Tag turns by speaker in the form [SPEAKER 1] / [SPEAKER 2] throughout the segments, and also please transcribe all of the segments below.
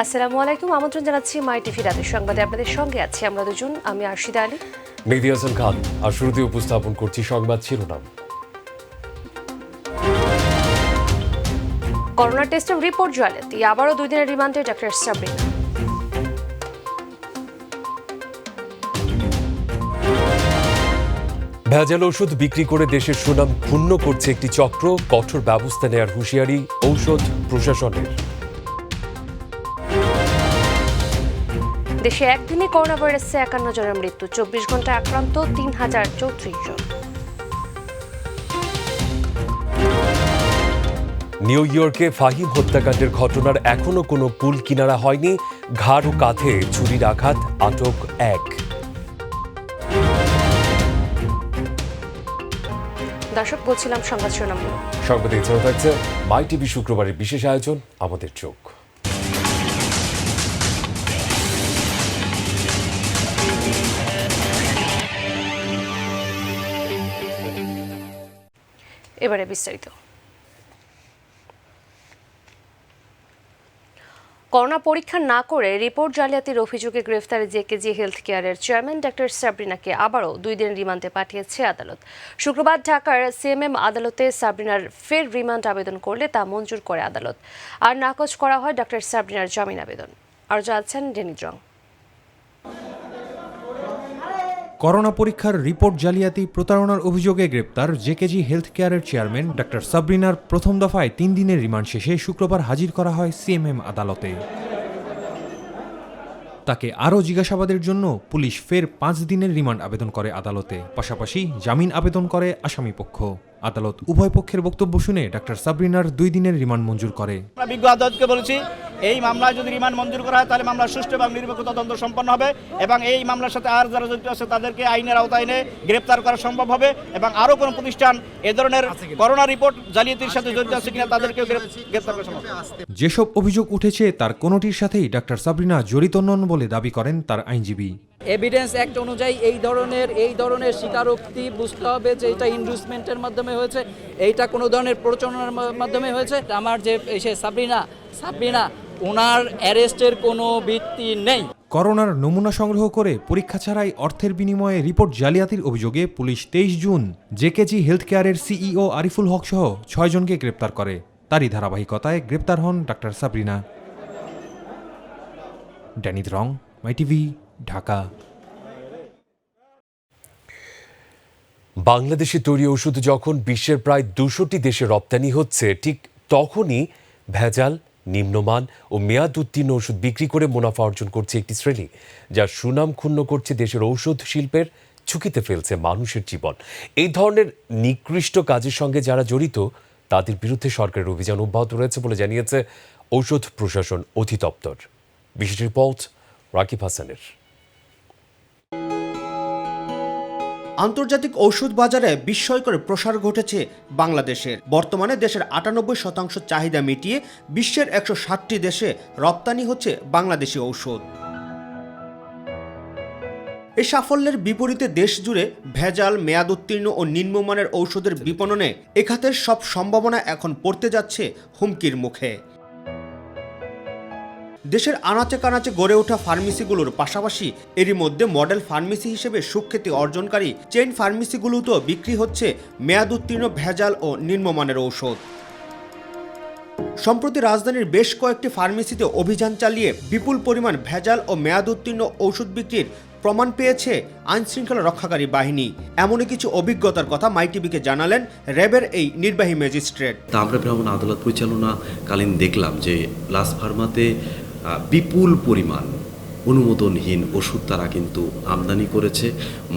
[SPEAKER 1] আসসালামু আলাইকুম, আমন্ত্রণ জানাচ্ছি মাই টিভি রাতের সংবাদে। আপনাদের সঙ্গে আছি আমরা দুজন, আমি আরশিদা আলী,
[SPEAKER 2] মেহেদী হাসান খান। আর শুরুতে উপস্থাপন করছি সংবাদ শিরোনাম।
[SPEAKER 1] করোনা টেস্টের রিপোর্ট জালিয়াতি, আবারও 2 দিনের রিমান্ডে ডক্টর সাবরিনা।
[SPEAKER 2] ভেজাল ওষুধ বিক্রি করে দেশের সুনাম ক্ষুণ্ণ করছে একটি চক্র, কঠোর ব্যবস্থা নেওয়ার হুঁশিয়ারি ঔষধ প্রশাসনের।
[SPEAKER 1] দেশে একদিনে করোনা ভাইরাসে 51 জনের মৃত্যু, 24 ঘন্টায় আক্রান্ত 3034 জন।
[SPEAKER 2] নিউ ইয়র্কে ফাহিম হত্যাকাণ্ডের ঘটনার এখনো কোনো কুল কিনারা হয়নি, ঘাড় ও কাঁধে ছুরির আঘাত, আটক 1।
[SPEAKER 1] দর্শক, বলছিলাম সংবাদ শিরোনামগুলো।
[SPEAKER 2] সংবাদে এছাড়াও থাকছে মাই টিভি শুক্রবারের বিশেষ আয়োজন আমাদের চোখ।
[SPEAKER 1] এবারে বিস্তারিত। করোনা পরীক্ষা না করে রিপোর্ট জালিয়াতির অভিযোগে গ্রেফতার জেকেজি হেলথ কেয়ারের চেয়ারম্যান ডক্টর সাবরিনাকে আবারও 2 দিন রিমান্ডে পাঠিয়েছে আদালত। শুক্রবার ঢাকার সিএমএম আদালতে সাবরিনার ফের রিমান্ড আবেদন করলে তা মঞ্জুর করে আদালত, আর নাকচ করা হয় ডক্টর সাবরিনার জামিন আবেদন। আর জানাচ্ছেন ডেনিদ রং।
[SPEAKER 3] করোনা পরীক্ষার রিপোর্ট জালিয়াতি, প্রতারণার অভিযোগে গ্রেপ্তার জেকেজি হেলথ কেয়ারের চেয়ারম্যান ডক্টর সাবরিনার প্রথম দফায় 3 দিনের রিমান্ড শেষে শুক্রবার হাজির করা হয় সিএমএম আদালতে। তাকে আরও জিজ্ঞাসাবাদের জন্য পুলিশ ফের 5 দিনের রিমান্ড আবেদন করে আদালতে, পাশাপাশি জামিন আবেদন করে আসামিপক্ষ। আদালত উভয় পক্ষের বক্তব্য শুনে ডক্টর সাবরিনার 2 দিনের রিমান্ড মঞ্জুর করে।
[SPEAKER 4] বিজ্ঞ আদালতকে বলেছি, এই মামলায় যদি রিমান্ড মঞ্জুর করা হয় তাহলে মামলা সুষ্ঠু এবং নিরপেক্ষ তদন্ত সম্পন্ন হবে এবং এই মামলার সাথে আর যারা জড়িত আছে তাদেরকে আইনের আওতায় এনে গ্রেপ্তার করা সম্ভব হবে এবং আরও কোনো প্রতিষ্ঠান এ ধরনের করোনা রিপোর্ট জালিয়াতির সাথে জড়িত আছে কিনা তাদেরকেও গ্রেপ্তার করা সম্ভব।
[SPEAKER 3] যেসব অভিযোগ উঠেছে তার কোনোটির সাথেই ডক্টর সাবরিনা জড়িত নন বলে দাবি করেন তার আইনজীবী।
[SPEAKER 5] এভিডেন্স অ্যাক্ট অনুযায়ী এই ধরনের স্বীকারোক্তি বুঝতে হবে যে এটা ইনডুসমেন্টের মাধ্যমে হয়েছে, এইটা কোনো ধরনের প্ররোচনার মাধ্যমে হয়েছে। আমার যে সাবরিনা ওনার অ্যারেস্টের কোনো ভিত্তি নেই।
[SPEAKER 3] করোনার নমুনা সংগ্রহ করে পরীক্ষা ছাড়াই অর্থের বিনিময়ে রিপোর্ট জালিয়াতির অভিযোগে পুলিশ 23 জুন জেকেজি হেলথ কেয়ারের সিইও আরিফুল হক সহ 6 জনকে গ্রেপ্তার করে। তারই ধারাবাহিকতায় গ্রেপ্তার হন ডক্টর সাবরিনা। ডেনিদ রং, মাই টিভি, ঢাকা।
[SPEAKER 2] বাংলাদেশে তৈরি ওষুধ যখন বিশ্বের প্রায় 200টি দেশে রপ্তানি হচ্ছে, ঠিক তখনই ভেজাল, নিম্নমান ও মেয়াদ উত্তীর্ণ ওষুধ বিক্রি করে মুনাফা অর্জন করছে একটি শ্রেণী, যা সুনাম ক্ষুণ্ণ করছে দেশের ঔষধ শিল্পের, ঝুঁকিতে ফেলছে মানুষের জীবন। এই ধরনের নিকৃষ্ট কাজের সঙ্গে যারা জড়িত তাদের বিরুদ্ধে সরকারের অভিযান অব্যাহত রয়েছে বলে জানিয়েছে ঔষধ প্রশাসন অধিদপ্তর। বিশেষ রিপোর্ট রাকিব হাসানের।
[SPEAKER 6] আন্তর্জাতিক ঔষধ বাজারে বিস্ময়কর প্রসার ঘটেছে বাংলাদেশের। বর্তমানে দেশের 98% চাহিদা মিটিয়ে বিশ্বের 160টি দেশে রপ্তানি হচ্ছে বাংলাদেশি ঔষধ। এই সাফল্যের বিপরীতে দেশ জুড়ে ভেজাল, মেয়াদ উত্তীর্ণ ও নিম্নমানের ঔষধের বিপণনে এ খাতের সব সম্ভাবনা এখন পড়তে যাচ্ছে হুমকির মুখে। দেশের আনাচে কানাচে গড়ে ওঠা ফার্মেসিগুলোর পাশাপাশি এরই মধ্যে মডেল ফার্মেসি হিসেবে সুখ্যাতি অর্জনকারী চেইন ফার্মেসিগুলোতেও বিক্রি হচ্ছে মেয়াদ উত্তীর্ণ ভেজাল ও নিম্নমানের ঔষধ। সম্প্রতি রাজধানীর বেশ কয়েকটি ফার্মেসিতে অভিযান চালিয়ে বিপুল পরিমাণ ভেজাল ও মেয়াদ উত্তীর্ণ ঔষধ বিক্রির প্রমাণ পেয়েছে আইনশৃঙ্খলা রক্ষাকারী বাহিনী। এমনই কিছু অভিজ্ঞতার কথা মাইটিভিকে জানালেন র্যাবের এই নির্বাহী ম্যাজিস্ট্রেট।
[SPEAKER 7] আমরা ভ্রমণ আদালত পরিচালনাকালীন দেখলাম যে লাস ফার্মাতে বিপুল পরিমাণ অনুমোদনহীন ওষুধ তারা কিন্তু আমদানি করেছে,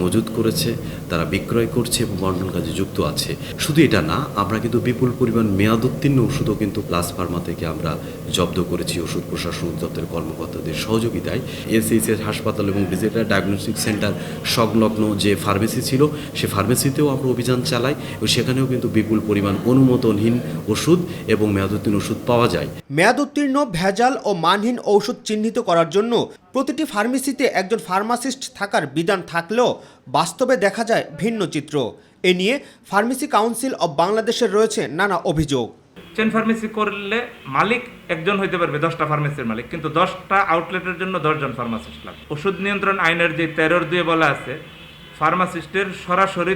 [SPEAKER 7] মজুত করেছে, তারা বিক্রয় করছে এবং বন্টন কাজে যুক্ত আছে। শুধু এটা না, আমরা কিন্তু বিপুল পরিমাণ মেয়াদোত্তীর্ণ ওষুধও কিন্তু লাস ফার্মা থেকে আমরা জব্দ করেছি ওষুধ প্রশাসন দপ্তরের কর্মকর্তাদের সহযোগিতায়। এসএইচএস হাসপাতাল এবং ডিজিটাল ডায়াগনস্টিক সেন্টার সংলগ্ন যে ফার্মেসি ছিল সে ফার্মেসিতেও আমরা অভিযান চালাই এবং সেখানেও কিন্তু বিপুল পরিমাণ অনুমোদনহীন ওষুধ এবং মেয়াদোত্তীর্ণ ওষুধ পাওয়া যায়।
[SPEAKER 6] মেয়াদোত্তীর্ণ, ভেজাল ও মানহীন ঔষধ চিহ্নিত করার জন্য প্রতিটি ফার্মেসিতে একজন ফার্মাসিস্ট থাকার বিধান থাকলেও বাস্তবে দেখা যায় ভিন্ন চিত্র। এ নিয়ে ফার্মেসি কাউন্সিল অব বাংলাদেশের রয়েছে নানা অভিযোগ।
[SPEAKER 8] চেন ফার্মেসি করলে মালিক একজন হইতে পারবে, 10টা ফার্মেসির মালিক, কিন্তু 10টা আউটলেটের জন্য 10 জন ফার্মাসিস্ট লাগবে। ওষুধ নিয়ন্ত্রণ আইনের যে 13-2 বলা আছে, ফার্মাসিস্টের সরাসরি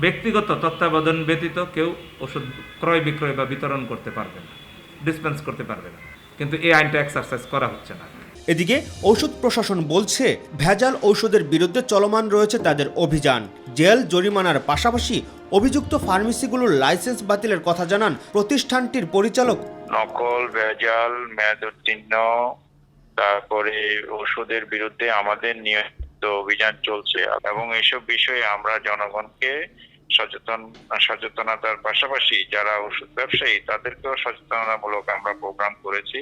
[SPEAKER 8] ব্যক্তিগত তত্ত্বাবধান ব্যতীত কেউ ওষুধ ক্রয় বিক্রয় বা বিতরণ করতে পারবে না, ডিসপেন্স করতে পারবে না, কিন্তু এই আইনটা এক্সারসাইজ করা হচ্ছে না।
[SPEAKER 6] এদিকে ওষুধ প্রশাসন বলছে ভেজাল ঔষধের বিরুদ্ধে চলমান রয়েছে তাদের অভিযান। জেল জরিমানার পাশাপাশি অভিযুক্ত ফার্মেসিগুলোর লাইসেন্স বাতিলের কথা জানান প্রতিষ্ঠানটির পরিচালক।
[SPEAKER 9] নকল, ভেজাল, মেয়াদোত্তীর্ণ, তারপরে ওষুধের বিরুদ্ধে আমাদের নিয়মিত অভিযান চলছে এবং এইসব বিষয়ে আমরা জনগণকে সচেতনতার পাশাপাশি যারা ওষুধ ব্যবসায়ী তাদেরকেও সচেতনতামূলক আমরা প্রোগ্রাম করেছি।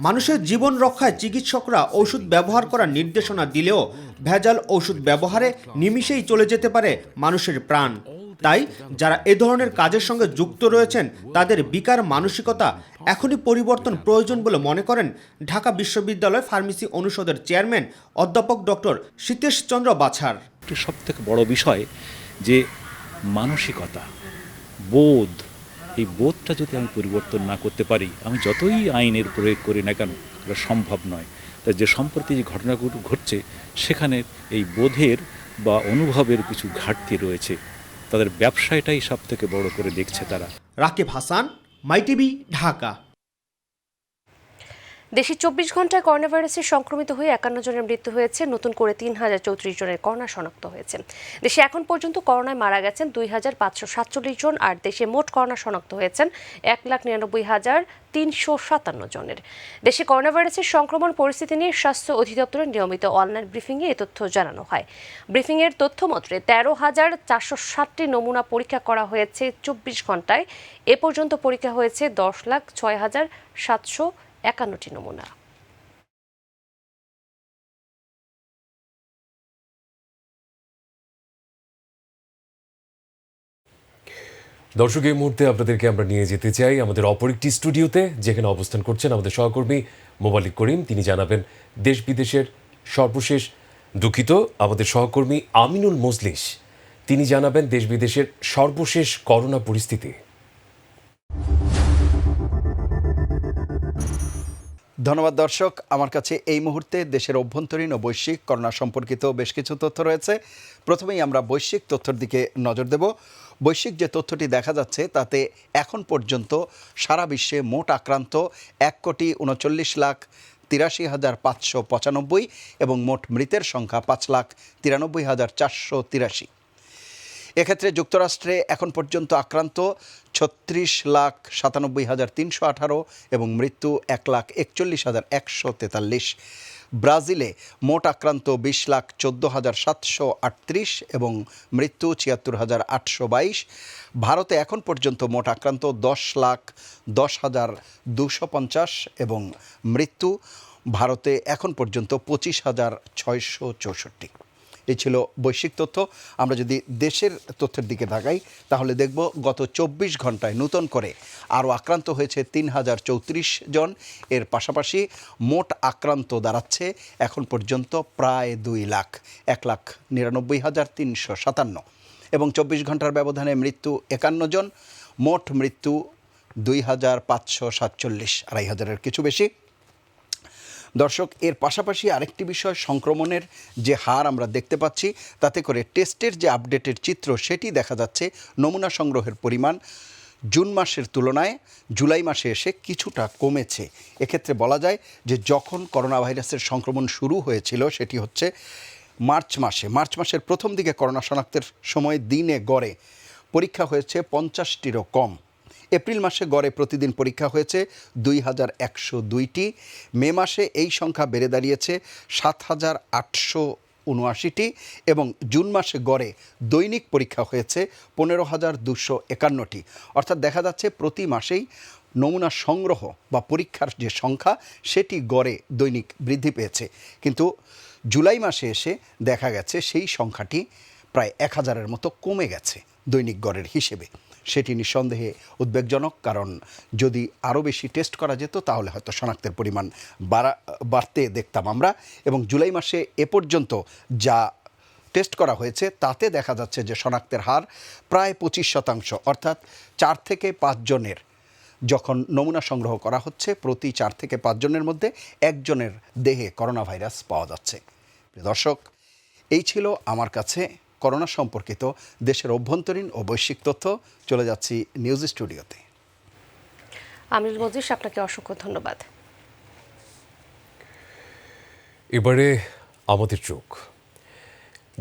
[SPEAKER 6] মানুষের জীবন রক্ষায় চিকিৎসকরা ওষুধ ব্যবহার করার নির্দেশনা দিলেও ভেজাল ওষুধ ব্যবহারে নিমিষেই চলে যেতে পারে মানুষের প্রাণ। তাই যারা এ ধরনের কাজের সঙ্গে যুক্ত রয়েছেন তাদের বিকার মানসিকতা এখনই পরিবর্তন প্রয়োজন বলে মনে করেন ঢাকা বিশ্ববিদ্যালয় ফার্মেসি অনুষদের চেয়ারম্যান অধ্যাপক ডক্টর সীতেশ চন্দ্র বাছার।
[SPEAKER 10] সবথেকে বড় বিষয় যে মানসিকতা, বোধ, এই বোধটা যদি আমি পরিবর্তন না করতে পারি, আমি যতই আইনের প্রয়োগ করি না কেন এটা সম্ভব নয়। তাই যে সম্প্রতি যে ঘটনাগুলো ঘটছে সেখানে এই বোধের বা অনুভবের কিছু ঘাটতি রয়েছে। তাদের ব্যবসায়টাই সব থেকে বড় করে দেখছে তারা।
[SPEAKER 6] রাকিব হাসান, মাই টিভি, ঢাকা।
[SPEAKER 1] দেশে 24 ঘন্টায় করোনা ভাইরাসে সংক্রমিত হয়ে 51 জনের মৃত্যু হয়েছে। নতুন করে 3034 জনের করোনা শনাক্ত হয়েছে। দেশে এখন পর্যন্ত করোনায় মারা গেছেন 2547 জন, আর দেশে মোট করোনা শনাক্ত হয়েছেন 1,99,357 জনের। দেশে করোনা ভাইরাসের সংক্রমণ পরিস্থিতি নিয়ে স্বাস্থ্য অধিদপ্তরের নিয়মিত অনলাইন ব্রিফিংয়ে এ তথ্য জানানো হয়। ব্রিফিংয়ের তথ্য মতে 13,460টি নমুনা পরীক্ষা করা হয়েছে 24 ঘন্টায়। এ পর্যন্ত পরীক্ষা হয়েছে 10,06,751টি নমুনা।
[SPEAKER 2] দর্শক, এই মুহূর্তে আপনাদেরকে আমরা নিয়ে যেতে চাই আমাদের অপর একটি স্টুডিওতে, যেখানে অবস্থান করছেন আমাদের সহকর্মী মোবালিক করিম। তিনি জানাবেন দেশ বিদেশের সর্বশেষ, আমাদের সহকর্মী আমিনুল মজলিস, তিনি জানাবেন দেশ বিদেশের সর্বশেষ করোনা পরিস্থিতি।
[SPEAKER 11] ধন্যবাদ দর্শক। আমার কাছে এই মুহূর্তে দেশের অভ্যন্তরীণ ও বৈশ্বিক করোনা সম্পর্কিত বেশ কিছু তথ্য রয়েছে। প্রথমেই আমরা বৈশ্বিক তথ্যের দিকে নজর দেব। বৈশ্বিক যে তথ্যটি দেখা যাচ্ছে তাতে এখন পর্যন্ত সারা বিশ্বে মোট আক্রান্ত 1,39,83,595 এবং মোট মৃতের সংখ্যা 5,93,483। এক্ষেত্রে যুক্তরাষ্ট্রে এখন পর্যন্ত আক্রান্ত 36,97,318 এবং মৃত্যু 1,41,143। ব্রাজিলে মোট আক্রান্ত 20,14,738 এবং মৃত্যু 76,822। ভারতে এখন পর্যন্ত মোট আক্রান্ত 10,10,250 এবং মৃত্যু ভারতে এখন পর্যন্ত 25,664। এই ছিল বৈশ্বিক তথ্য। আমরা যদি দেশের তথ্যের দিকে তাকাই তাহলে দেখব গত 24 ঘন্টায় নতুন করে আরও আক্রান্ত হয়েছে 3,034 জন। এর পাশাপাশি মোট আক্রান্ত দাঁড়াচ্ছে এখন পর্যন্ত প্রায় 2 লাখ, 1,99,357 এবং 24 ঘন্টার ব্যবধানে মৃত্যু 51 জন। মোট মৃত্যু 2,547, 2,500-এর কিছু বেশি। দর্শক, এর পাশাপাশি আরেকটি বিষয়, সংক্রমণের যে হার আমরা দেখতে পাচ্ছি তাতে করে টেস্টের যে আপডেটের চিত্র সেটি দেখা যাচ্ছে। নমুনা সংগ্রহের পরিমাণ জুন মাসের তুলনায় জুলাই মাসে এসে কিছুটা কমেছে। এক্ষেত্রে বলা যায় যে যখন করোনা ভাইরাসের সংক্রমণ শুরু হয়েছিল সেটি হচ্ছে মার্চ মাসের প্রথম দিকে করোনা শনাক্তের সময় দিনে গড়ে পরীক্ষা হয়েছে 50টিরও কম। এপ্রিল মাসে গড়ে প্রতিদিন পরীক্ষা হয়েছে 2,102টি। মে মাসে এই সংখ্যা বেড়ে দাঁড়িয়েছে 7,879টি এবং জুন মাসে গড়ে দৈনিক পরীক্ষা হয়েছে 15,251টি। অর্থাৎ দেখা যাচ্ছে প্রতি মাসেই নমুনা সংগ্রহ বা পরীক্ষার যে সংখ্যা সেটি গড়ে দৈনিক বৃদ্ধি পেয়েছে। কিন্তু জুলাই মাসে এসে দেখা গেছে সেই সংখ্যাটি প্রায় 1,000-এর মতো কমে গেছে দৈনিক গড়ের হিসেবে। সেটি নিঃসন্দেহে উদ্বেগজনক, কারণ যদি আরও বেশি টেস্ট করা যেত তাহলে হয়তো শনাক্তের পরিমাণ বাড়তে দেখতাম আমরা। এবং জুলাই মাসে এ পর্যন্ত যা টেস্ট করা হয়েছে তাতে দেখা যাচ্ছে যে শনাক্তের হার প্রায় 25%, অর্থাৎ 4 থেকে 5 জনের যখন নমুনা সংগ্রহ করা হচ্ছে প্রতি 4 থেকে 5 জনের মধ্যে একজনের দেহে করোনা ভাইরাস পাওয়া যাচ্ছে। প্রিয় দর্শক, এই ছিল আমার কাছে করোনা সম্পর্কিত দেশের অভ্যন্তরীণ ও বৈশ্বিক তথ্য। চলে যাচ্ছি নিউজ স্টুডিওতে।
[SPEAKER 1] আমিনুল মজিস, আপনাকে অসংখ্য ধন্যবাদ।
[SPEAKER 2] এবারে আমাদের চোখ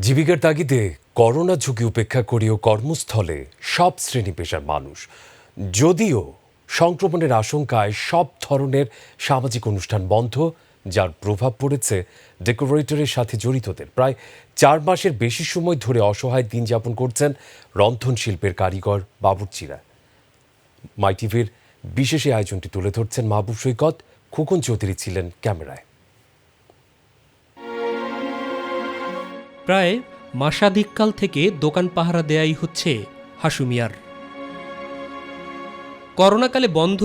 [SPEAKER 2] জীবিকার তাগিদে করোনা ঝুঁকি উপেক্ষা করেও কর্মস্থলে সব শ্রেণী পেশার মানুষ, যদিও সংক্রমণের আশঙ্কায় সব ধরনের সামাজিক অনুষ্ঠান বন্ধ, যার প্রভাব পড়েছে ডেকোরেটরের সাথে জড়িতদের। প্রায় 4 মাসের বেশি সময় ধরে অসহায় দিন যাপন করছেন রন্ধন শিল্পের কারিগর বাবুর্চিরা। মাই টিভির বিশেষ এই আয়োজনটি তুলে ধরছেন মাহবুব সৈকত, খোকন চৌধুরী ছিলেন ক্যামেরায়।
[SPEAKER 12] প্রায় মাসাধিককাল থেকে দোকান পাহারা দেয়াই হচ্ছে হাসু মিয়ার। করোনাকালে বন্ধ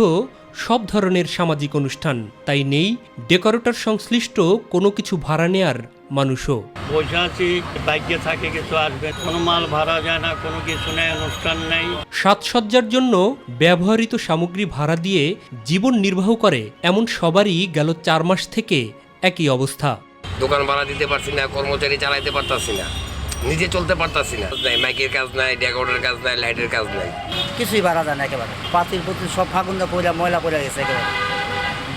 [SPEAKER 12] সব ধরনের সামাজিক অনুষ্ঠান, তাই নেই ডেকোরেটর সংশ্লিষ্ট কোনো কিছু ভাড়া নেয়ার মানুষও।
[SPEAKER 13] বসে আছি, বাইকে থাকে কিছু আসবে, কোনো মাল ভাড়া যায় না, কোনো কিছু নেই, অনুষ্ঠান নেই।
[SPEAKER 12] সাজসজ্জার জন্য ব্যবহৃত সামগ্রী ভাড়া দিয়ে জীবন নির্বাহ করে এমন সবারই গেল 4 মাস থেকে একই অবস্থা।
[SPEAKER 14] দোকান ভাড়া দিতে পারছি না, কর্মচারী চালাইতে পারতাছি না, নিজে চলতে পারতাছি না। মাইকের কাজ নাই, ডেকোরেটের কাজ নাই, লাইটের কাজ নাই,
[SPEAKER 15] কিছুই ভাড়া যায় না একেবারে। পাতিল পুতিল সব ফাগুন্দা পয়লা ময়লা পড়ে গেছে একেবারে।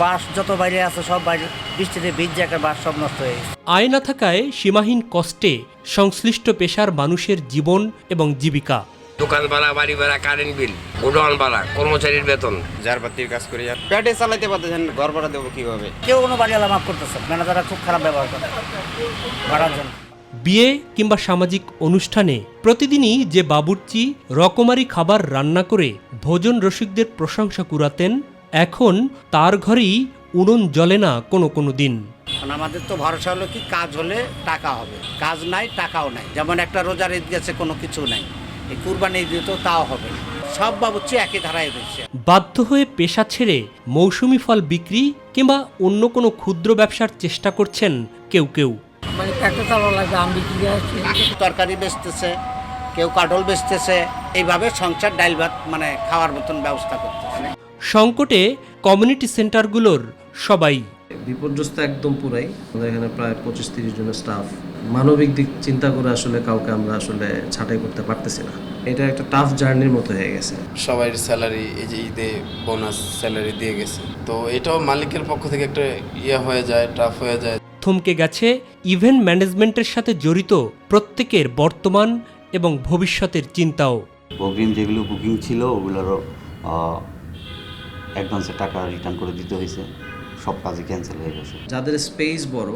[SPEAKER 15] বাস যত বাইরে আছে সব বাইরে বৃষ্টিতে ভিজে একটা বাস সব নষ্ট হয়ে গেছে।
[SPEAKER 12] আয় না থাকায় সীমাহীন কষ্টে সংশ্লিষ্ট পেশার মানুষের জীবন এবং জীবিকা।
[SPEAKER 14] দোকান ভাড়া, বাড়ি ভাড়া, কারেন্ট বিল, গোডাউন ভাড়া, কর্মচারীর বেতন,
[SPEAKER 16] যার বাতির কাজ করি, পেটে চালাইতে পারতেছেন, ঘর ভাড়া দেবো কিভাবে?
[SPEAKER 15] কেউ কোনো বাড়িওয়ালা মাফ করতেছে, ম্যানেজাররা খুব খারাপ ব্যবহার করে ভাড়ার জন্য।
[SPEAKER 12] বিয়ে কিংবা সামাজিক অনুষ্ঠানে প্রতিদিনই যে বাবুর্চি রকমারি খাবার রান্না করে ভোজন রসিকদের প্রশংসা কুড়াতেন, এখন তার ঘরেই উনুন জ্বলে না কোনো দিন।
[SPEAKER 15] আমাদের তো ভরসা হলো কি, কাজ হলে টাকা হবে, কাজ নাই টাকাও নাই। যেমন একটা রোজার ঈদ গেছে, কোনো কিছু নাই, এই কুরবানি ঈদ তো তাও হবে না। সব বাবুর্চি একই ধারায় রয়েছে।
[SPEAKER 12] বাধ্য হয়ে পেশা ছেড়ে মৌসুমি ফল বিক্রি কিংবা অন্য কোনো ক্ষুদ্র ব্যবসার চেষ্টা করছেন কেউ।
[SPEAKER 15] মানে একটা চালা লাগবে, আম বিক্রি তরকারি বেচতেছে, কেউ কাটল বেচতেছে, এইভাবে সংসার ডাইল ভাত মানে খাওয়ার মতন ব্যবস্থা করতেছে।
[SPEAKER 12] সংকটে কমিউনিটি সেন্টারগুলোর সবাই
[SPEAKER 17] বিপর্যস্ত একদম পুরাই। আমাদের এখানে প্রায় 25-30 জনের স্টাফ। মানবিক দিক চিন্তা করে আসলে কাউকে আমরা আসলে ছাঁটাই করতে পারতেছি না। এটা একটা টাফ জার্নির মতো হয়ে গেছে।
[SPEAKER 16] সবাই স্যালারি এই যে ঈদে বোনাস স্যালারি দিয়ে গেছে, তো এটাও মালিকের পক্ষ থেকে একটা হয়ে যায়, টাফ হয়ে যায়।
[SPEAKER 12] থমকে গেছে ইভেন্ট ম্যানেজমেন্টের সাথে জড়িত প্রত্যেকের বর্তমান এবং ভবিষ্যতের চিন্তাও।
[SPEAKER 18] অগ্রিম যেগুলো বুকিং ছিল ওগুলোরও অ্যাডভান্সের টাকা রিটার্ন করে দিতে হয়েছে, সব কাজই ক্যান্সেল হয়ে গেছে।
[SPEAKER 17] যাদের স্পেস বড়,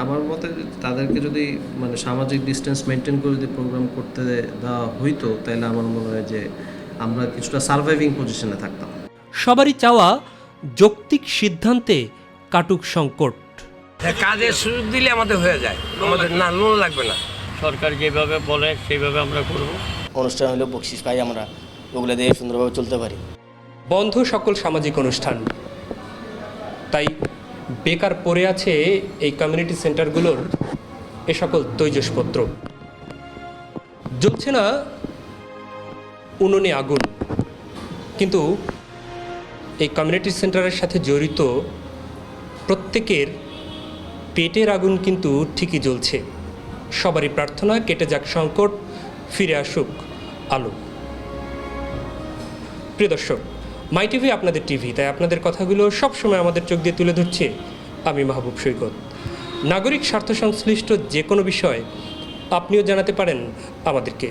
[SPEAKER 17] আমার মতে তাদেরকে যদি মানে সামাজিক ডিস্টেন্স মেনটেন করে যদি প্রোগ্রাম করতে দেওয়া হইতো, তাহলে আমার মনে হয় যে আমরা কিছুটা সার্ভাইভিং পজিশনে থাকতাম।
[SPEAKER 12] সবারই চাওয়া যৌক্তিক সিদ্ধান্তে কাটুক সংকট।
[SPEAKER 14] কাজের সুযোগ দিলে আমাদের হয়ে যায়, আমাদের না লোন লাগবে না।
[SPEAKER 13] সরকার যেভাবে বলে সেইভাবে আমরা করব।
[SPEAKER 16] অনুষ্ঠান হলে বকশিস পাই, আমরা ওগুলো দিয়ে সুন্দরভাবে চলতে পারি।
[SPEAKER 12] বন্ধ সকল সামাজিক অনুষ্ঠান, তাই বেকার পড়ে আছে এই কমিউনিটি সেন্টারগুলোর এ সকল তৈজসপত্র। জ্বলছে না উনুনে আগুন, কিন্তু এই কমিউনিটি সেন্টারের সাথে জড়িত প্রত্যেকের পেটের আগুন কিন্তু ঠিকই জ্বলছে। সবারই প্রার্থনা কেটে যাক সংকট, ফিরে আসুক আলো। প্রিয় দর্শক, মাই টিভি আপনাদের টিভি, তাই আপনাদের কথাগুলো সবসময় আমাদের চোখ দিয়ে তুলে ধরছে আমি মাহবুব সৈকত। নাগরিক স্বার্থ সংশ্লিষ্ট যে কোনো বিষয় আপনিও জানাতে পারেন আমাদেরকে।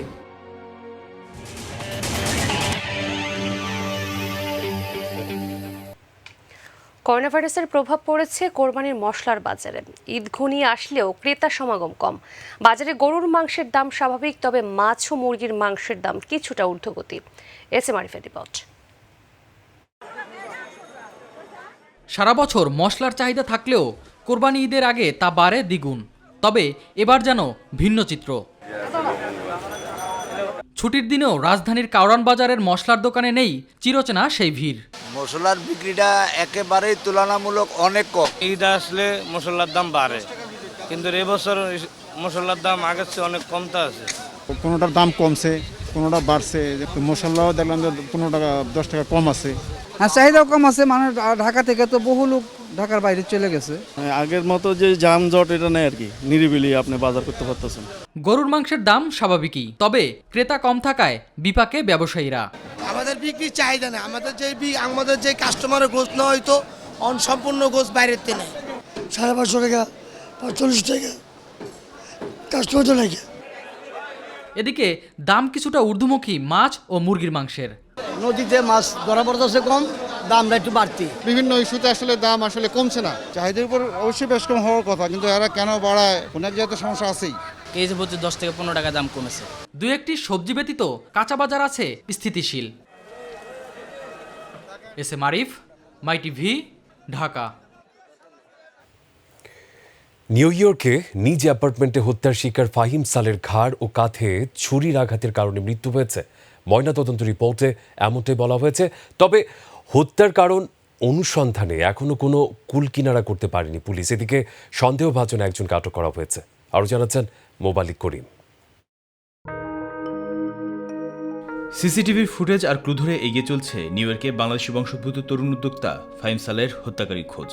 [SPEAKER 1] করোনা ভাইরাসের প্রভাব পড়েছে কোরবানির মশলার বাজারে। ঈদ ঘনিয়ে আসলেও ক্রেতা সমাগম কম। বাজারে গরুর মাংসের দাম স্বাভাবিক, তবে মাছ ও মুরগির মাংসের দাম কিছুটা ঊর্ধ্বগতি। এসএম আরিফের রিপোর্ট।
[SPEAKER 19] সারা বছর মশলার চাহিদা থাকলেও কোরবানি ঈদের আগে তা বাড়ে দ্বিগুণ। তবে এবার যেন ভিন্ন চিত্র। ছুটির দিনেও রাজধানীর কাউরান বাজারের মশলার দোকানে নেই চিরচেনা সেই ভিড়।
[SPEAKER 20] মশলার বিক্রিটা একেবারেই তুলনামূলক অনেক কম।
[SPEAKER 13] ঈদ আসলে মশলার দাম বাড়ে, কিন্তু এবছর মশলার দাম আগের চেয়ে অনেক কমতে আছে।
[SPEAKER 21] কোনোটার দাম কমছে, কোনোটা বাড়ছে। মশলাও দেখলাম যে 15 টাকা 10 টাকা কম আছে। হ্যাঁ, চাহিদাও কম আছে, মানে ঢাকা থেকে তো বহু লোক ঢাকার বাইরে চলে গেছে।
[SPEAKER 22] আগের মতো যে যানজট এটা নেই আর কি, নিরিবিলি আপনি বাজার করতে পারতেছেন।
[SPEAKER 19] গরুর মাংসের দাম স্বাভাবিকই, তবে ক্রেতা কম থাকায় বিপাকে ব্যবসায়ীরা।
[SPEAKER 23] আমাদের বিক্রি চাহিদা নেই, আমাদের যে কাস্টমারের গোশ না হয়তো অনসম্পূর্ণ গোশ বাইরের থেকে নেয় 550 টাকা 45 টাকা কাস্টমার তো নাকি।
[SPEAKER 19] এদিকে দাম কিছুটা ঊর্ধ্বমুখী মাছ ও মুরগির মাংসের।
[SPEAKER 23] নদীতে মাছ ধরা পড়তেছে কম, দামটা একটু বাড়তি।
[SPEAKER 24] বিভিন্ন ইস্যুতে আসলে দাম আসলে কমছে না, চাহিদার উপর অবশ্যই বেশ কম হওয়ার কথা, কিন্তু এরা কেন বাড়ায়, কোনো এক জায়গায় সমস্যা আছেই।
[SPEAKER 5] কেজি প্রতি 10 থেকে 15 টাকা দাম কমেছে।
[SPEAKER 19] দু একটি সবজি ব্যতীত কাঁচা বাজার আছে স্থিতিশীল। এস এম আরিফ, মাই টিভি, ঢাকা।
[SPEAKER 2] নিউ ইয়র্কে নিজ অ্যাপার্টমেন্টে হত্যার শিকার ফাহিম সালের ঘাড় ও কাঁধে ছুরির আঘাতের কারণে মৃত্যু হয়েছে। ময়নাতদন্ত রিপোর্টে এমনটাই বলা হয়েছে। তবে হত্যার কারণ অনুসন্ধানে এখনো কোনো কুলকিনারা করতে পারেনি পুলিশ। এদিকে সন্দেহভাজন একজনকে আটক করা হয়েছে। আরও জানাচ্ছেন মোবালিক করিম।
[SPEAKER 25] সিসিটিভির ফুটেজ আর ক্লু ধরে এগিয়ে চলছে নিউ ইয়র্কে বাংলাদেশি বংশোদ্ভূত তরুণ উদ্যোক্তা ফাহিম সালের হত্যাকারীর খোঁজ।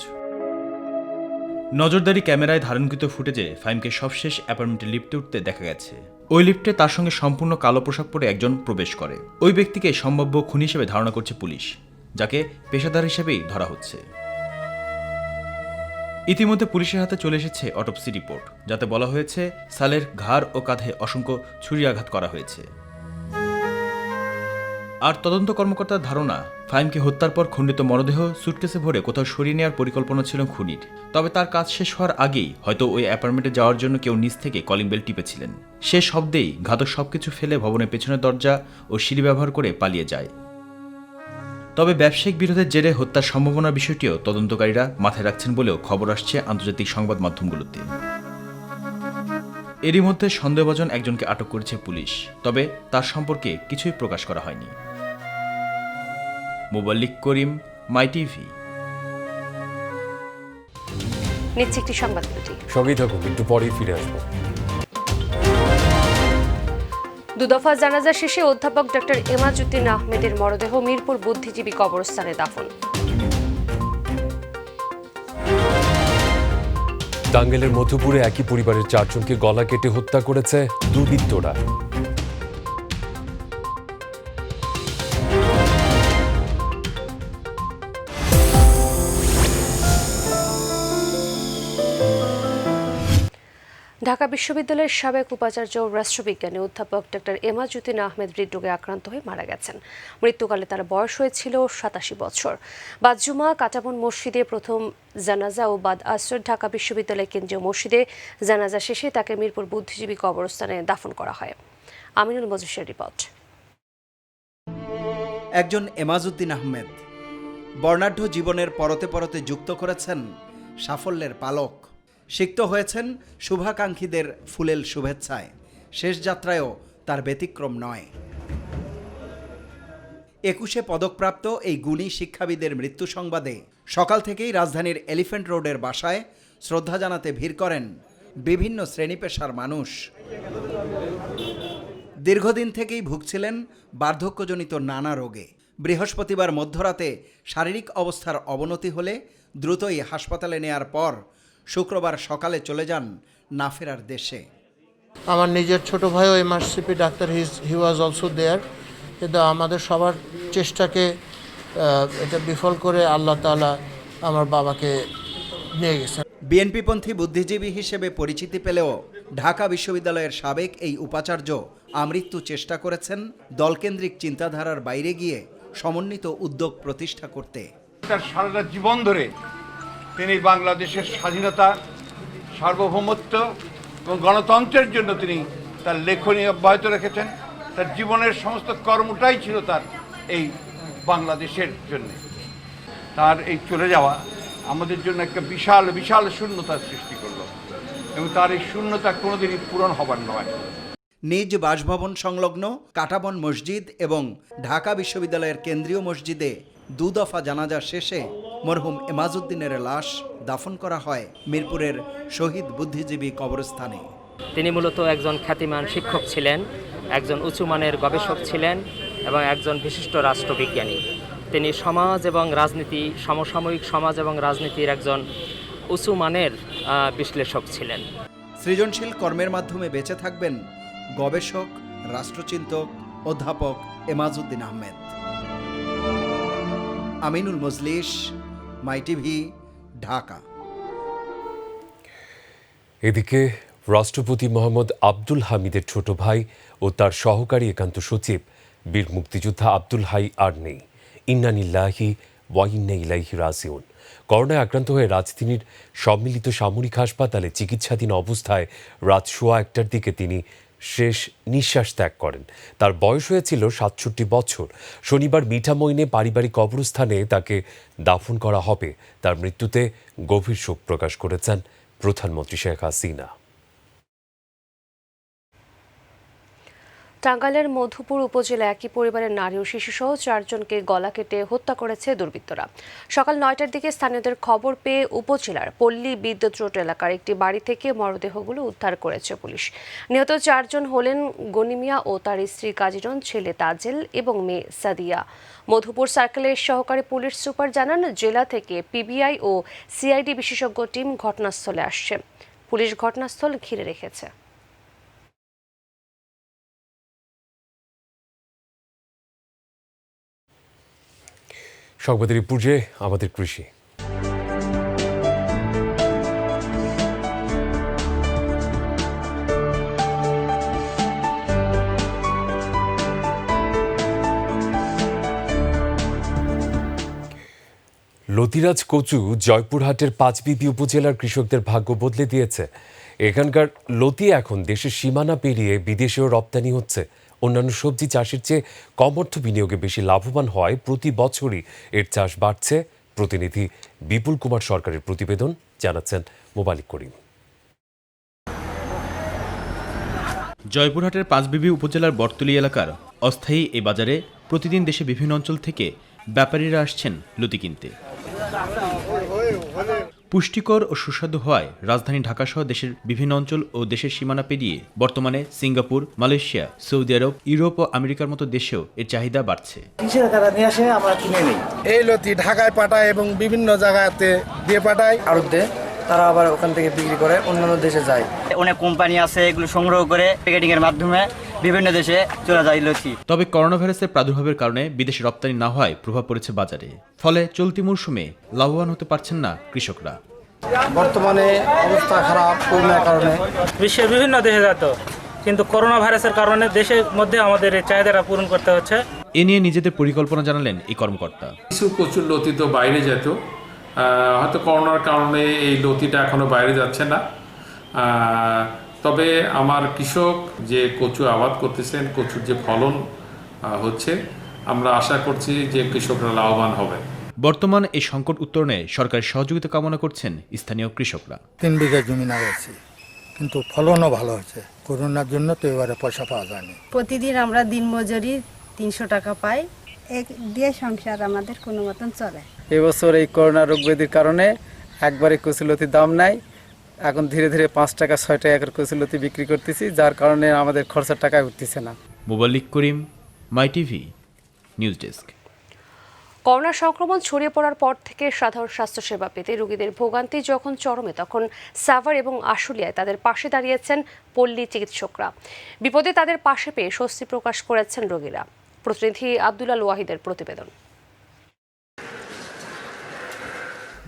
[SPEAKER 25] নজরদারি ক্যামেরায় ধারণকৃত ফুটেজে ফাহিমকে সবশেষ অ্যাপার্টমেন্টে লিফটে উঠতে দেখা গেছে। ওই লিফটে তার সঙ্গে সম্পূর্ণ কালো পোশাক পরে একজন প্রবেশ করে। ওই ব্যক্তিকে সম্ভাব্য খুনি হিসেবে ধারণা করছে পুলিশ, যাকে পেশাদার হিসেবেই ধরা হচ্ছে। ইতিমধ্যে পুলিশের হাতে চলে এসেছে অটোপসি রিপোর্ট, যাতে বলা হয়েছে সালের ঘাড় ও কাঁধে অসংখ্য ছুরিয়াঘাত করা হয়েছে। আর তদন্ত কর্মকর্তার ধারণা, ফাহিমকে হত্যার পর খণ্ডিত মরদেহ সুটকেসে ভরে কোথাও সরিয়ে নেওয়ার পরিকল্পনা ছিল খুনির। তবে তার কাজ শেষ হওয়ার আগেই হয়তো ওই অ্যাপার্টমেন্টে যাওয়ার জন্য কেউ নিচ থেকে কলিং বেল টিপেছিলেন। সে শব্দেই ঘাতক সবকিছু ফেলে ভবনের পেছনের দরজা ও সিঁড়ি ব্যবহার করে পালিয়ে যায়। তবে ব্যবসায়িক বিরোধের জেরে হত্যার সম্ভাবনার বিষয়টিও তদন্তকারীরা মাথায় রাখছেন বলেও খবর আসছে আন্তর্জাতিক সংবাদ মাধ্যমগুলোতে। এরই মধ্যে সন্দেহভাজন একজনকে আটক করেছে পুলিশ, তবে তার সম্পর্কে কিছুই প্রকাশ করা হয়নি। মোবাল্লিক করিম, মাই টিভি।
[SPEAKER 1] নিচ্ছে একটি সংবাদ বিরতি।
[SPEAKER 2] সঙ্গেই থাকুন, একটু পরেই ফিরে আসবো।
[SPEAKER 1] দুদফা জানাজা শেষে অধ্যাপক ডক্টর এমাজউদ্দিন আহমেদের মরদেহ মিরপুর বুদ্ধিজীবী কবরস্থানে দাফন।
[SPEAKER 2] টাঙ্গাইলের মধুপুরে একই পরিবারের 4 জনকে গলা কেটে হত্যা করেছে দুর্বৃত্তরা।
[SPEAKER 1] ঢাকা বিশ্ববিদ্যালয়ের সাবেক উপাচার্য রাষ্ট্রবিজ্ঞানী অধ্যাপক ডক্টর এমাজউদ্দিন আহমেদ হৃদরোগে আক্রান্ত হয়ে মারা গেছেন। মৃত্যুকালে তার বয়স হয়েছিল 87 বছর। বাদ জুমা কাটাবন মসজিদে প্রথম জানাজা ও বাদ আসর ঢাকা বিশ্ববিদ্যালয় কেন্দ্রীয় মসজিদে জানাজা শেষে তাকে মিরপুর বুদ্ধিজীবী কবরস্থানে দাফন করা হয়। আমিনুল মজুসের রিপোর্ট।
[SPEAKER 11] একজন এমাজউদ্দিন আহমেদ বর্ণাঢ্য জীবনের পরতে পরতে যুক্ত করেছেন সাফল্যের পালক। সিক্ত হয়েছেন শুভাকাঙ্ক্ষীদের ফুলেল শুভেচ্ছায়। শেষ যাত্রায়ও তার ব্যতিক্রম নয়। 21 পদকপ্রাপ্ত এই গুণী শিক্ষাবিদের মৃত্যু সংবাদে সকাল থেকেই রাজধানীর এলিফ্যান্ট রোডের বাসায় শ্রদ্ধা জানাতে ভিড় করেন বিভিন্ন শ্রেণী পেশার মানুষ। দীর্ঘদিন থেকেই ভুগছিলেন বার্ধক্যজনিত নানা রোগে। বৃহস্পতিবার মধ্যরাতে শারীরিক অবস্থার অবনতি হলে দ্রুতই হাসপাতালে নেয়ার পর শুক্রবার সকালে চলে যান না ফেরার দেশে।
[SPEAKER 26] আমার নিজের ছোট ভাইও MRCP doctor, he was also there. কিন্তু আমাদের সবার চেষ্টাকে এটা বিফল করে আল্লাহ তাআলা আমার বাবাকে নিয়ে গেছেন।
[SPEAKER 11] বিএনপিপন্থী বুদ্ধিজীবী হিসেবে পরিচিতি পেলেও ঢাকা বিশ্ববিদ্যালয়ের সাবেক এই উপাচার্য আমৃত্যু চেষ্টা করেছেন দলকেন্দ্রিক চিন্তাধারার বাইরে গিয়ে সমন্বিত উদ্যোগ প্রতিষ্ঠা করতে।
[SPEAKER 27] তার সারাটা জীবন ধরে তিনি বাংলাদেশের স্বাধীনতা, সার্বভৌমত্ব এবং গণতন্ত্রের জন্য তিনি তার লেখনী অব্যাহত রেখেছেন। তার জীবনের সমস্ত কর্মটাই ছিল তার এই বাংলাদেশের জন্য। তার এই চলে যাওয়া আমাদের জন্য একটা বিশাল বিশাল শূন্যতার সৃষ্টি করলো, এবং তার এই শূন্যতা কোনোদিনই পূরণ হবার নয়।
[SPEAKER 11] নিজ বাসভবন সংলগ্ন কাটাবন মসজিদ এবং ঢাকা বিশ্ববিদ্যালয়ের কেন্দ্রীয় মসজিদে 2 দফা জানাজা শেষে মরহুম এমাজউদ্দিনের লাশ দাফন করা হয় মিরপুরের শহীদ বুদ্ধিজীবী কবরস্থানে।
[SPEAKER 28] তিনি মূলত একজন খ্যাতিমান শিক্ষক ছিলেন, একজন উঁচুমানের গবেষক ছিলেন এবং একজন বিশিষ্ট রাষ্ট্রবিজ্ঞানী। তিনি সমাজ এবং রাজনীতি, সমসাময়িক সমাজ এবং রাজনীতির একজন উঁচু মানের বিশ্লেষক ছিলেন।
[SPEAKER 11] সৃজনশীল কর্মের মাধ্যমে বেঁচে থাকবেন গবেষক, রাষ্ট্রচিন্তক, অধ্যাপক এমাজউদ্দিন আহমেদ। আমিনুল মজলিস, মাই টিভি, ঢাকা।
[SPEAKER 2] এদিকে রাষ্ট্রপতি মোহাম্মদ আব্দুল হামিদের ছোট ভাই ও তার সহকারী একান্ত সচিব বীর মুক্তিযোদ্ধা আব্দুল হাই আর নেই। ইন্না লিল্লাহি ওয়া ইন্না ইলাইহি রাজিউন। করোনায় আক্রান্ত হয়ে রাজধানীর সম্মিলিত সামরিক হাসপাতালে চিকিৎসাধীন অবস্থায় রাত 1:15টার দিকে তিনি শেষ নিঃশ্বাস ত্যাগ করেন। তার বয়স হয়েছিল 67 বছর। শনিবার মিঠামইনে পারিবারিক কবরস্থানে তাকে দাফন করা হবে। তার মৃত্যুতে গভীর শোক প্রকাশ করেছেন প্রধানমন্ত্রী শেখ হাসিনা।
[SPEAKER 1] টাঙ্গাইলের মধুপুর উপজেলা একই পরিবারের নারী ও শিশুসহ 4 জনকে গলা কেটে হত্যা করেছে দুর্বৃত্তরা। সকাল 9টার দিকে স্থানীয়দের খবর পেয়ে উপজেলার পল্লী বিদ্যুৎ রোড এলাকার একটি বাড়ি থেকে মরদেহগুলো উদ্ধার করেছে পুলিশ। নিহত 4 জন হলেন গনিমিয়া ও তার স্ত্রী কাজিরন, ছেলে তাজেল এবং মেয়ে সাদিয়া। মধুপুর সার্কেলের সহকারী পুলিশ সুপার জানান, জেলা থেকে পিবিআই ও সিআইডি বিশেষজ্ঞ টিম ঘটনাস্থলে আসছে। পুলিশ ঘটনাস্থল ঘিরে রেখেছে।
[SPEAKER 2] সংবাদের পূর্বে আমাদের কৃষি। লতিরাজ কচু জয়পুরহাটের পাঁচবিবি উপজেলার কৃষকদের ভাগ্য বদলে দিয়েছে। এখানকার লতি এখন দেশের সীমানা পেরিয়ে বিদেশেও রপ্তানি হচ্ছে। অন্যান্য সবজি চাষের চেয়ে কম অর্থ বিনিয়োগে বেশি লাভবান হওয়ায় প্রতি বছরই এর চাষ বাড়ছে। প্রতিনিধি বিপুল কুমার সরকারের প্রতিবেদন, জানাচ্ছেন মোবালিক করিম।
[SPEAKER 25] জয়পুরহাটের পাঁচবিবি উপজেলার বটতলী এলাকার অস্থায়ী এই বাজারে প্রতিদিন দেশে বিভিন্ন অঞ্চল থেকে ব্যাপারীরা আসছেন লতি কিনতে। পুষ্টিকর ও সুস্বাদু হওয়ায় রাজধানী ঢাকাসহ দেশের বিভিন্ন অঞ্চল ও দেশের সীমানা পেরিয়ে বর্তমানে সিঙ্গাপুর, মালয়েশিয়া, সৌদি আরব, ইউরোপ ও আমেরিকার মতো দেশেও এর চাহিদা বাড়ছে।
[SPEAKER 3] এই লতি ঢাকায় পাঠায় এবং বিভিন্ন জায়গাতে দিয়ে পাঠায় আড়তে, তারা আবার ওখান থেকে বিক্রি করে অন্যান্য দেশে যায়।
[SPEAKER 4] অনেক কোম্পানি আছে, এগুলো সংগ্রহ করে প্যাকেটিং এর মাধ্যমে বিভিন্ন দেশে চলে যায় লতি।
[SPEAKER 25] তবে করোনা ভাইরাসের প্রাদুর্ভাবের কারণে বিদেশে রপ্তানি না হওয়ায় প্রভাব পড়েছে বাজারে। ফলে চলতি মৌসুমে লাভবান হতে পারছেন না কৃষকরা।
[SPEAKER 3] বর্তমানে অবস্থা খারাপ করোনার কারণে
[SPEAKER 6] বিশ্বের বিভিন্ন দেশে যেত, কিন্তু করোনা ভাইরাসের কারণে দেশের মধ্যে আমাদের এই চাহিদাটা পূরণ করতে হচ্ছে।
[SPEAKER 25] এ নিয়ে নিজেদের পরিকল্পনা জানালেন এই কর্মকর্তা।
[SPEAKER 7] কিছু কচুর লতি তো বাইরে যেত, হয়তো করোনার কারণে এই লতিটা এখনো বাইরে যাচ্ছে না। তবে আমার কৃষক যে কচু আবাদ করতেছেন, কচুর যে ফলন হচ্ছে, আমরা আশা করছি যে কৃষকরা লাভবান হবে।
[SPEAKER 25] বর্তমান এই সংকট উত্তরণে সরকারের সহযোগিতা কামনা করছেন স্থানীয় কৃষকরা।
[SPEAKER 3] 3 বিঘা জমি লাগাইছি, কিন্তু ফলনও ভালো হয়েছে। করোনার জন্য তো এবারে পয়সা পাওয়া যায়নি।
[SPEAKER 8] প্রতিদিন আমরা দিনমজুরি 300 টাকা পাই, এক দিয়ে সংসার আমাদের কোনো মতন চলে।
[SPEAKER 3] এবছর এই করোনা রোগ ব্যাধির কারণে একবারে কচুলতির দাম নাই। এখন ধীরে ধীরে 5 টাকা 6 টাকা করে কচুলতি বিক্রি করতেছি, যার কারণে আমাদের খরচার টাকা উঠতেছে না।
[SPEAKER 25] মোবালিক করিম, মাই টিভি, নিউজ ডেস্ক।
[SPEAKER 1] করোনা সংক্রমণ ছড়িয়ে পড়ার পর থেকে সাধারণ স্বাস্থ্যসেবা পেতে রোগীদের ভোগান্তি যখন চরমে, তখন সাভার এবং আশুলিয়ায় তাদের পাশে দাঁড়িয়েছেন পল্লী চিকিৎসকরা। বিপদে তাদের পাশে পেয়ে স্বস্তি প্রকাশ করেছেন রোগীরা। প্রতিনিধি আব্দুল্লাহ ওয়াহিদের প্রতিবেদন।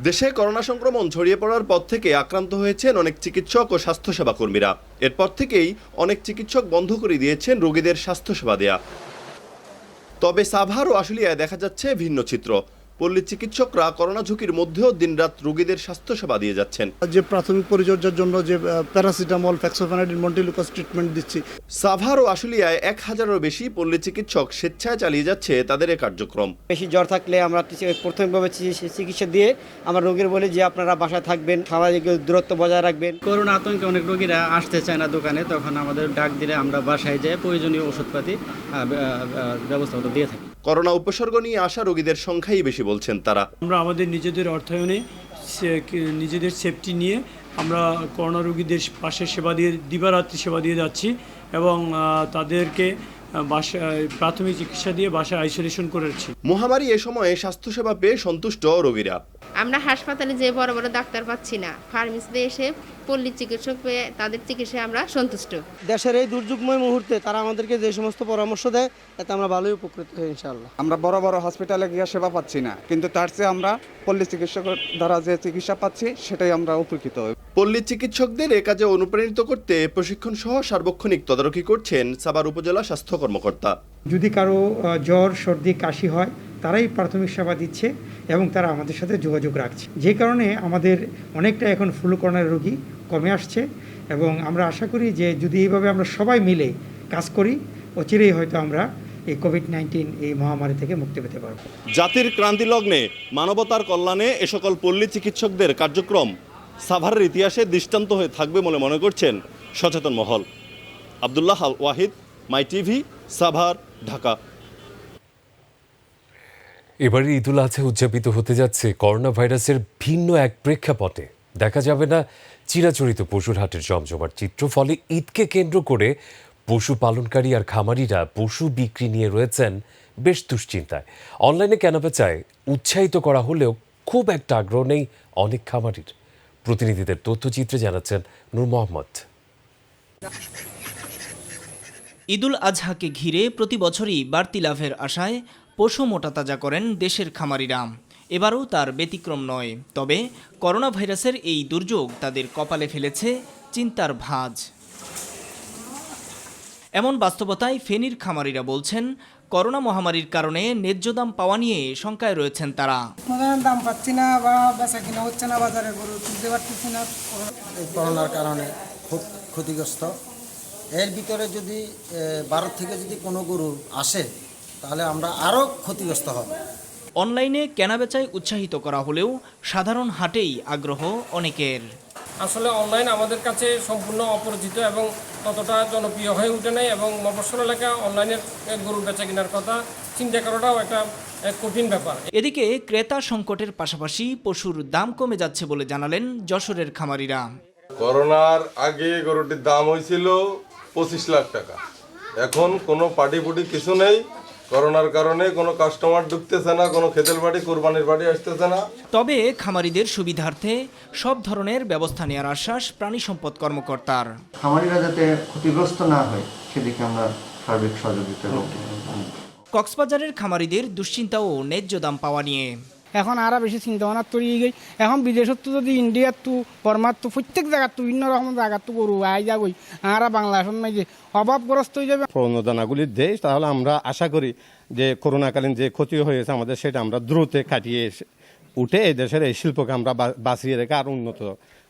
[SPEAKER 9] দেশে করোনা সংক্রমণ ছড়িয়ে পড়ার পর থেকে আক্রান্ত হয়েছেন অনেক চিকিৎসক ও স্বাস্থ্যসেবা কর্মীরা। এরপর থেকেই অনেক চিকিৎসক বন্ধ করে দিয়েছেন রোগীদের স্বাস্থ্যসেবা দেয়া। তবে সাভার ও আশুলিয়ায় দেখা যাচ্ছে ভিন্ন চিত্র। পল্লী চিকিৎসকরা করোনা ঝুঁকির মধ্যেও দিনরাত রোগীদের স্বাস্থ্যসেবা দিয়ে যাচ্ছেন।
[SPEAKER 24] যে প্রাথমিক পরিচর্যার জন্য যে প্যারাসিটামল, ফ্যাক্সোফেনাডিন, মন্টিলুকাস ট্রিটমেন্ট দিচ্ছি।
[SPEAKER 9] সাভার ও আশুলিয়ায় 1000-এরও বেশি পল্লী চিকিৎসক স্বেচ্ছায় চালিয়ে যাচ্ছে তাদের এই কার্যক্রম।
[SPEAKER 3] বেশি জ্বর থাকলে আমরা প্রাথমিকভাবে চিকিৎসা দিয়ে আমরা রোগীর বলি যে আপনারা বাসায় থাকবেন, সামাজিক দূরত্ব বজায় রাখবেন। করোনা আতঙ্কে অনেক রোগীরা আসতে চায় না দোকানে, তখন আমাদের ডাক দিলে আমরা বাসায় যেয়ে প্রয়োজনীয় ওষুধপাতি ব্যবস্থা দিয়ে থাকি।
[SPEAKER 9] করোনা উপসর্গ নিয়ে আসা রোগীদের সংখ্যাই বেশি বলছেন তারা।
[SPEAKER 6] আমরা আমাদের নিজেদের অর্থায়নে নিজেদের সেফটি নিয়ে আমরা করোনা রোগীদের পাশে সেবা দিয়ে দিবারাত্রি সেবা দিয়ে যাচ্ছি এবং তাদেরকে
[SPEAKER 10] বাসায় প্রাথমিক চিকিৎসা দিয়ে বাসায় আইসোলেশন করেছি।
[SPEAKER 9] মহামারী এ সময়ে স্বাস্থ্যসেবা পেয়ে সন্তুষ্ট রোগীরা।
[SPEAKER 12] আমরা হাসপাতালে যে বড় বড় ডাক্তার পাচ্ছি না, ফার্মেসিতে এসে পল্লী চিকিৎসক পেয়ে তাদের চিকিৎসায় আমরা সন্তুষ্ট।
[SPEAKER 3] দেশের এই দুর্যোগময় মুহূর্তে তারা আমাদেরকে যে সমস্ত পরামর্শ দেয় তাতে আমরা ভালোই উপকৃত হই ইনশাআল্লাহ।
[SPEAKER 21] আমরা বড় বড় হসপিটালে গিয়ে সেবা পাচ্ছি না, কিন্তু তার চেয়ে আমরা পল্লী চিকিৎসকের দ্বারা যে চিকিৎসা পাচ্ছি সেটাই আমরা উপকৃত হই।
[SPEAKER 9] পল্লী চিকিৎসকদের এ কাজে অনুপ্রাণিত করতে প্রশিক্ষণ সহ সার্বক্ষণিক তদারকি করছেন সাভার উপজেলা স্বাস্থ্য কর্মকর্তা।
[SPEAKER 14] যদি কারো জ্বর, সর্দি, কাশি হয় তারাই প্রাথমিক সেবা দিচ্ছে এবং তারা আমাদের সাথে যোগাযোগ রাখছে, যে কারণে আমাদের অনেকটা এখন ফ্লু করোনার রোগী কমে আসছে এবং আমরা আশা করি যে যদি এইভাবে আমরা সবাই মিলে কাজ করি, অচিরেই হয়তো আমরা এই কোভিড-19 এই মহামারী থেকে মুক্তি পেতে পারব।
[SPEAKER 9] জাতির ক্রান্তি লগ্নে মানবতার কল্যাণে এ সকল পল্লী চিকিৎসকদের কার্যক্রম সাভারের ইতিহাসে দৃষ্টান্ত হয়ে থাকবে বলে মনে করছেন সচেতন মহল। আব্দুল্লাহ আল ওয়াহিদ, মাই টিভি, সাভার, ঢাকা।
[SPEAKER 2] এবারে ঈদুল আজহা উদযাপিত হতে যাচ্ছে করোনা ভাইরাসের ভিন্ন এক প্রেক্ষাপটে। দেখা যাবে না চিরাচরিত পশুর হাটের জমজমার চিত্র, ফলে ঈদকে কেন্দ্র করে পশু পালনকারী আর খামারিরা পশু বিক্রি নিয়ে রয়েছেন বেশ দুশ্চিন্তায়। অনলাইনে কেনাবেচায় উৎসাহিত করা হলেও খুব একটা আগ্রহ নেই অনেক খামারির। প্রতিনিধিদের তথ্যচিত্রে জানাচ্ছেন নূর মোহাম্মদ।
[SPEAKER 15] ঈদুল আজহাকে ঘিরে প্রতি বছরই বাড়তি লাভের আশায় পশু মোটাতাজা করেন দেশের খামারিরা। এবারও তার ব্যতিক্রম নয়। তবে করোনা ভাইরাসের এই দুর্যোগ তাদের কপালে ফেলেছে চিন্তার ভাঁজ। এমন বাস্তবতায় ফেনীর খামারিরা বলছেন, করোনা মহামারীর কারণে ন্যায্য দাম পাওয়া নিয়ে শঙ্কায় রয়েছেন তারা।
[SPEAKER 21] দাম পাচ্ছি না বা বেচা কিনা হচ্ছে না, বাজারে গরু তুলতে পারতেছি না।
[SPEAKER 16] করোনার কারণে খুব ক্ষতিগ্রস্ত। এর ভিতরে যদি ভারত থেকে যদি কোনো গরু আসে তাহলে আমরা আরও ক্ষতিগ্রস্ত হব।
[SPEAKER 15] অনলাইনে কেনাবেচায় উৎসাহিত করা হলেও সাধারণ হাটেই আগ্রহ অনেকের।
[SPEAKER 17] আসলে অনলাইন আমাদের কাছে সম্পূর্ণ অপরিচিত এবং ততটা জনপ্রিয় হয়ে ওঠে নাই, এবং মফস্বল এলাকা অনলাইনের গরু বেচা কেনার কথা চিন্তা করাটাও একটা কঠিন ব্যাপার।
[SPEAKER 15] এদিকে ক্রেতা সংকটের পাশাপাশি পশুর দাম কমে যাচ্ছে বলে জানালেন যশোরের খামারিরা।
[SPEAKER 18] করোনার আগে গরুটির দাম হয়েছিল 25 লাখ টাকা, এখন কোনো পার্টি পুটি কিছু নেই। করোনার কারণে কোনো কাস্টমার ঢুকতেছে না, কোনো খেতের বাড়ি, কোরবানির বাড়ি আসতেছে না।
[SPEAKER 15] তবে খামারিদের সুবিধার্থে সব ধরনের ব্যবস্থা নেওয়ার আশ্বাস প্রাণী সম্পদ কর্মকর্তার।
[SPEAKER 16] খামারিরা যাতে ক্ষতিগ্রস্ত না হয় সেদিকে আমরা সার্বিক সহযোগিতা করব।
[SPEAKER 15] কক্সবাজারের খামারিদের দুশ্চিন্তা ও ন্যায্য দাম পাওয়া নিয়ে
[SPEAKER 21] এখন আরো বেশি চিন্তা ভাবনা তৈরি গই। এখন বিদেশত যদি ইন্ডিয়ার তো বর্মার তো প্রত্যেক জায়গার তো ভিন্ন রকম জায়গার তো গরু আই যাবই, আর বাংলাদেশের মাঝে অভাবগ্রস্ত হয়ে যাবে।
[SPEAKER 20] প্রণোদনাগুলি দেয়, তাহলে আমরা আশা করি যে করোনাকালীন যে ক্ষতি হয়েছে আমাদের সেটা আমরা দ্রুত কাটিয়ে উঠে এই দেশের এই শিল্পকে আমরা বাঁচিয়ে রেখে আরো উন্নত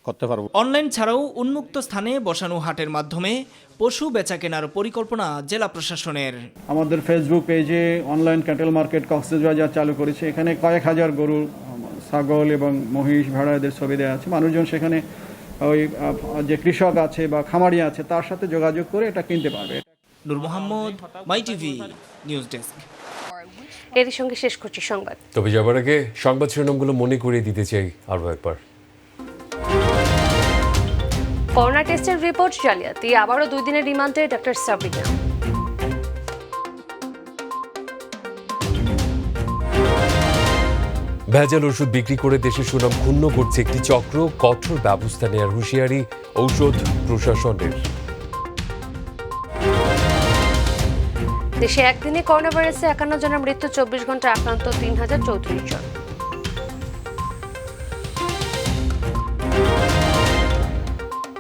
[SPEAKER 20] করতে পারবো।
[SPEAKER 15] অনলাইন ছাড়াও উন্মুক্ত স্থানে বসানো হাটের মাধ্যমে পশু বেচা কেনার পরিকল্পনা জেলা প্রশাসনের।
[SPEAKER 21] আমাদের ফেসবুক পেজে অনলাইন ক্যাটেল মার্কেট কক্সবাজার চালু করেছে। এখানে কয়েক হাজার গরু, ছাগল এবং মহিষ, ভেড়া এদের ছবি দেওয়া আছে। মানুষজন সেখানে ওই যে কৃষক আছে বা খামারি আছে তার সাথে যোগাযোগ করে এটা কিনতে পারবে।
[SPEAKER 15] নূর মোহাম্মদ, মাই টিভি নিউজ ডেস্ক।
[SPEAKER 1] এর সঙ্গে শেষ করছি সংবাদ।
[SPEAKER 2] তবে যাবার আগে সংবাদ শিরোনামগুলো মনে করিয়ে দিতে চাই আরও একবার।
[SPEAKER 1] করোনা টেস্টের রিপোর্ট জালিয়াতি, আবারও 2 দিনের রিমান্ডে ডক্টর সাবরিনা।
[SPEAKER 2] ভেজাল ওষুধ বিক্রি করে দেশের সুনাম ক্ষুণ্ণ করছে একটি চক্র, কঠোর ব্যবস্থা নেওয়ার হুঁশিয়ারি ঔষধ প্রশাসনের।
[SPEAKER 1] দেশে একদিনে করোনা ভাইরাসে 51 জনের মৃত্যু, 24 ঘন্টায় আক্রান্ত 3034 জন।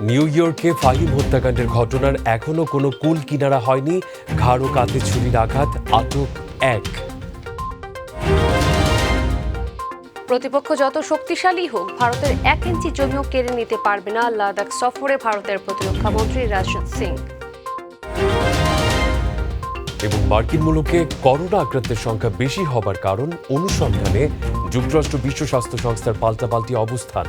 [SPEAKER 2] নিউ ইয়র্কে ফাহিম হত্যাকাণ্ডের ঘটনার এখনো কোনো কুল কিনারা হয়নি, ঘাড় ও কাঁধে ছুরির আঘাত, আটক 1।
[SPEAKER 1] প্রতিপক্ষ যত শক্তিশালী হোক, ভারতের 1 ইঞ্চি জমিও কেড়ে নিতে পারবে না, লাদাখ সফরে ভারতের প্রতিরক্ষা মন্ত্রী রাজনাথ সিং।
[SPEAKER 2] এবং মার্কিন মুলুকে করোনা আক্রান্তের সংখ্যা বেশি হবার কারণ অনুসন্ধানে যুক্তরাষ্ট্র বিশ্ব স্বাস্থ্য সংস্থার পাল্টাপাল্টি অবস্থান।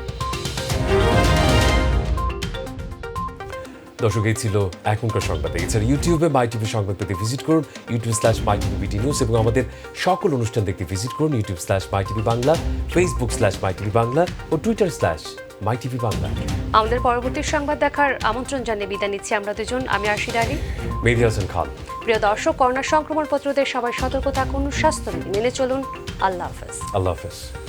[SPEAKER 2] দর্শক, এই ছিল এখনকার সংবাদ। এছাড়া ইউটিউবে মাই টিভি সংবাদ পেতে ভিজিট করুন youtube/mytvbt নিউজ, এবং আমাদের সকল অনুষ্ঠান দেখতে ভিজিট করুন youtube/mytvবাংলা, facebook/mytvবাংলা ও twitter/ মাই টিভি বাংলা।
[SPEAKER 1] আমাদের পরবর্তী সংবাদ দেখার আমন্ত্রণ জানিয়ে বিদায় নিচ্ছি আমরা দুজন। আমি আরশিদ আলী,
[SPEAKER 2] মেহেদী হাসান খান।
[SPEAKER 1] প্রিয় দর্শক, করোনা সংক্রমণ প্রতিরোধে সবাই সতর্ক থাকুন, স্বাস্থ্যবিধি মেনে চলুন। আল্লাহ হাফেজ।
[SPEAKER 2] আল্লাহ হাফেজ।